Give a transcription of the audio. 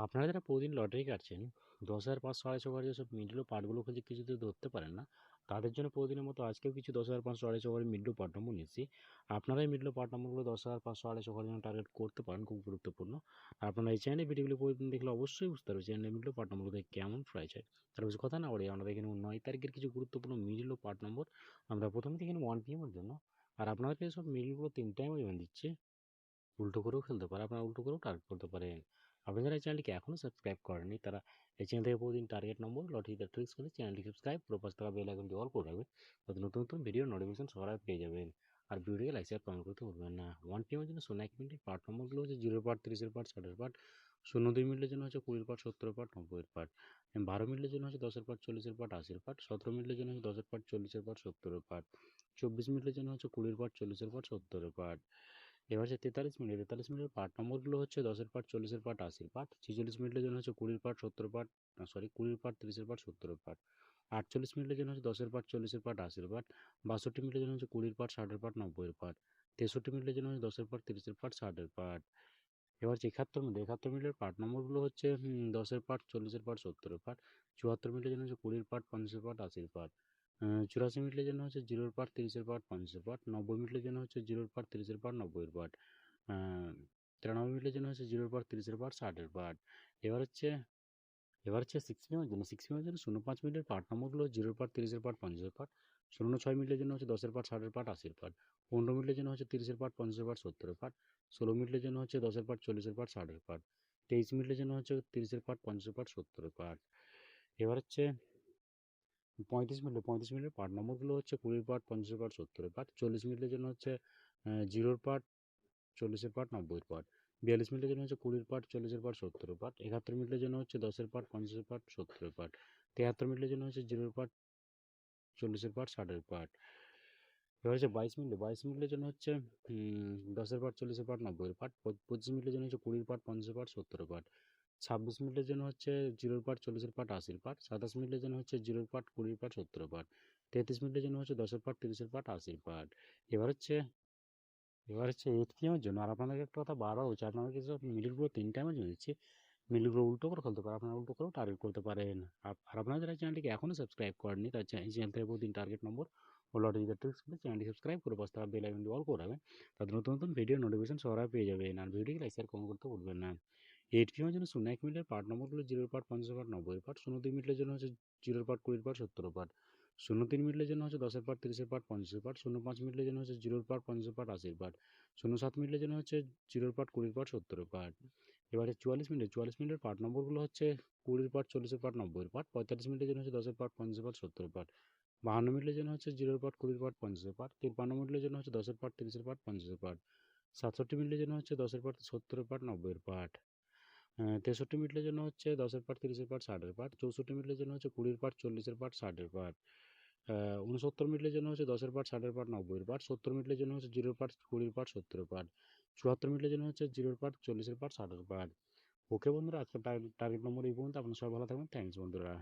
আপনারা যারা প্রতিদিন লটারি কাটছেন, ১০,০০০, ৫০০, ২৫০ যেসব মিডল পার্টগুলো খুঁজে কিছুতে ধরতে পারেন না, তাদের জন্য প্রতিদিনের মতো আজকেও কিছু ১০,০০০, ৫০০, ২৫০ করে মিডল পার্ট নম্বর নিচ্ছি। আপনারা এই মিডল পার্ট নম্বরগুলো ১০,০০০, ৫০০, ২৫০ করে যেন টার্গেট করতে পারেন, খুব গুরুত্বপূর্ণ। আপনারা এই চ্যানেলের ভিডিওগুলো প্রতিদিন দেখলে অবশ্যই বুঝতে পারবেন চ্যানেলের মিডল পার্ট নম্বরগুলো দেখে কেমন প্রাইস হয়। তার বেশি কথা না বলে আমরা এখানে ৯ তারিখের কিছু গুরুত্বপূর্ণ মিডল পার্ট নম্বর আমরা প্রথমে এখানে 1 PM এর জন্য, আর আপনাদেরকে সব মিডলগুলো 3 টাইমে দিচ্ছি। উল্টো করেও খেলতে পারে, আপনারা উল্টো করেও টার্গেট করতে পারেন। আপনি যারা এই চ্যানেলটিকে এখনও সাবস্ক্রাইব করেননি, তারা এই চ্যানেল থেকে প্রতিদিন target number, lottery the tricks করে চ্যানেলটি সাবস্ক্রাইব পুরো ৫ টাকা বেল আইকনটি অল করে রাখবেন, তাতে নতুন নতুন ভিডিও নোটিফিকেশন সবার আগে পেয়ে যাবেন। আর ভিডিওকে লাইক শেয়ার কমেন্ট করতে ভুলবেন না। 1 PM এর জন্য ১৬ মিনিটের পার্ট নম্বরগুলো হচ্ছে 0 পার্ট, 30-এর পার্ট, 60-এর পার্ট, ০২ মিনিটের জন্য হচ্ছে 20-এর পার্ট, 70-এর পার্ট, 90-এর পার্ট, ১২ মিনিটের জন্য হচ্ছে 10-এর পার্ট, 40-এর পার্ট, 80-এর পার্ট, ১৭ মিনিটের জন্য হচ্ছে 10-এর পার্ট, 40-এর পার্ট, 70-এর পার্ট, ২৪ মিনিটের জন্য হচ্ছে 20-এর পার্ট, 40-এর পার্ট, 70-এর পার্ট। এবার হচ্ছে ৪৩ মিনিটের পার্ট নম্বরগুলো হচ্ছে 10-এর পার্ট, 40-এর পার্ট, 80-এর পার্ট, ৪৬ মিনিটের জন্য হচ্ছে 20-এর part, 70 part, 20 part, 30-এর part, 70-এর part, ৪৮ মিনিটের জন্য হচ্ছে 10-এর পার্ট, 40-এর পার্ট, 80-এর পার্ট, ৬২ মিনিটের জন্য হচ্ছে 20-এর পার্ট, 60-এর পার্ট, 90-এর পার্ট, ৬৩ মিনিটের জন্য হচ্ছে 10-এর পার্ট, 30-এর পার্ট, 60-এর পার্ট। এবার হচ্ছে ৭১ মিনিটের পার্ট নম্বরগুলো হচ্ছে 10-এর পার্ট, 40-এর পার্ট, 70-এর পার্ট, ৭৪ মিনিটের জন্য হচ্ছে 20-এর পার্ট, 50-এর পার্ট, 80-এর পার্ট, ৮৪ মিনিটের জন্য হচ্ছে 0-এর পার্ট, 30-এর পার্ট, 50-এর পার্ট, ৯০ মিনিটের জন্য হচ্ছে 0-এর পার্ট, 30-এর পার্ট, 90-এর পার্ট, ৯৩ মিনিটের জন্য হচ্ছে 0-এর পার্ট, 30-এর পার্ট, 60-এর পার্ট। এবার হচ্ছে 6 মিনিটের জন্য ০৫ মিনিটের পার্ট নম্বরগুলো 0-এর পার্ট, 30-এর পার্ট, 50-এর পার্ট, ০৬ মিনিটের জন্য হচ্ছে 10-এর পার্ট, 60-এর পার্ট, 80-এর পার্ট, ১৫ মিনিটের জন্য হচ্ছে 30-এর পার্ট, 50-এর পার্ট, 70-এর পার্ট, ১৬ মিনিটের জন্য হচ্ছে 10-এর পার্ট, 40-এর পার্ট, 60-এর পার্ট, ২৩ মিনিটের জন্য হচ্ছে 30-এর পার্ট, 50-এর পার্ট, 70-এর পার্ট। এবার হচ্ছে ৩৫ মিনিটের পার্ট নম্বরগুলো হচ্ছে 20-এর পার্ট, 50-এর পার্ট, 70-এর পার্ট, ৪০ মিনিটের জন্য হচ্ছে 0-এর পার্ট, 40-এর পার্ট, 90-এর পার্ট, ৪২ মিনিটের জন্য হচ্ছে 20-এর পার্ট, 40-এর পার্ট, 70-এর পার্ট, ৭১ মিনিটের জন্য হচ্ছে 10-এর পার্ট, 50-এর পার্ট, 70-এর পার্ট, ৭৩ মিনিটের জন্য হচ্ছে 0-এর পার্ট, 40-এর পার্ট, 60-এর পার্ট। এবার হচ্ছে ২২ মিনিটের জন্য হচ্ছে 10-এর পার্ট, 40-এর পার্ট, 90-এর পার্ট, ২৫ মিনিটের জন্য হচ্ছে 20-এর পার্ট, 50-এর পার্ট, 70-এর পার্ট, ২৬ মিনিটের জন্য হচ্ছে 0-এর পার্ট, 40-এর পার্ট, 80-এর পার্ট, ২৭ মিনিটের জন্য হচ্ছে 0-এর পার্ট, 20-এর পার্ট, 70-এর পার্ট, ৩৩ মিনিটের জন্য হচ্ছে 10-এর পার্ট, 30-এর পার্ট, 80-এর পার্ট। এবার হচ্ছে 8 PM এর জন্য, আর আপনাদেরকে একটা কথা বারবার বলছি, আপনাদের কিছু মিডলগুলো 3 টাইমের জন্য দিচ্ছি। মিডলগুলো উল্টো করে খেলতে পারেন, আপনারা উল্টো করেও টার্গেট করতে পারেন। আর আপনারা যারা চ্যানেলটিকে এখনও সাবস্ক্রাইব করেননি, তার এই চ্যানেল থেকে প্রতিদিন টার্গেট নম্বর ও লটারি দ্য ট্রিক্স করে চ্যানেলটি সাবস্ক্রাইব করে ৫ টাকা বেল আইকনটি অল করে রাখবেন, তাদের নতুন নতুন ভিডিও নোটিফিকেশন সবার আগে পেয়ে যাবেন। আর ভিডিওটি লাইক শেয়ার কমেন্ট করতে ভুলবেন না। 8 PM এর জন্য ০১ মিনিটের পার্ট নম্বরগুলো 0-এর পার্ট, 50-এর পার্ট, 90-এর পার্ট, ০২ মিনিটের জন্য হচ্ছে 0-এর পার্ট, 20-এর পার্ট, 70-এর পার্ট, ০৩ মিনিটের জন্য হচ্ছে 10-এর পার্ট, 30-এর পার্ট, 50-এর পার্ট, ০৫ মিনিটের জন্য হচ্ছে 0-এর পার্ট, 50-এর পার্ট, 80-এর পার্ট, ০৭ মিনিটের জন্য হচ্ছে 0-এর পার্ট, 20-এর পার্ট, 70-এর পার্ট। এবারে ৪৪ মিনিটের পার্ট নম্বরগুলো হচ্ছে 20-এর পার্ট, 40-এর পার্ট, 90-এর পার্ট, ৪৫ মিনিটের জন্য হচ্ছে 10-এর পার্ট, 50-এর পার্ট, 70-এর পার্ট, ৫২ মিনিটের জন্য হচ্ছে 0-এর পার্ট, 20-এর পার্ট, 50-এর পার্ট, ৫৩ মিনিটের জন্য হচ্ছে 10-এর পার্ট, 30-এর পার্ট, 50-এর পার্ট, ৬৭ মিনিটের জন্য হচ্ছে 10-এর পার্ট, 70-এর পার্ট, 90-এর পার্ট, ৬৩ মিনিটের জন্য হচ্ছে 10-এর পার্ট, 30-এর পার্ট, 60-এর পার্ট, ৬৪ মিনিটের জন্য হচ্ছে 20-এর পার্ট, 40-এর পার্ট, 60-এর পার্ট, ৬৯ মিনিটের জন্য হচ্ছে 10-এর পার্ট, 60-এর পার্ট, 90-এর পার্ট, ৭০ মিনিটের জন্য হচ্ছে 0-এর পার্ট, 20-এর পার্ট, 70-এর পার্ট, ৭৪ মিনিটের জন্য হচ্ছে 0-এর পার্ট, 40-এর পার্ট, 60-এর পার্ট। ওকে বন্ধুরা, আজকের টার্গেট নম্বর এই পর্যন্ত। আপনারা সবাই ভালো থাকবেন। থ্যাংকস বন্ধুরা।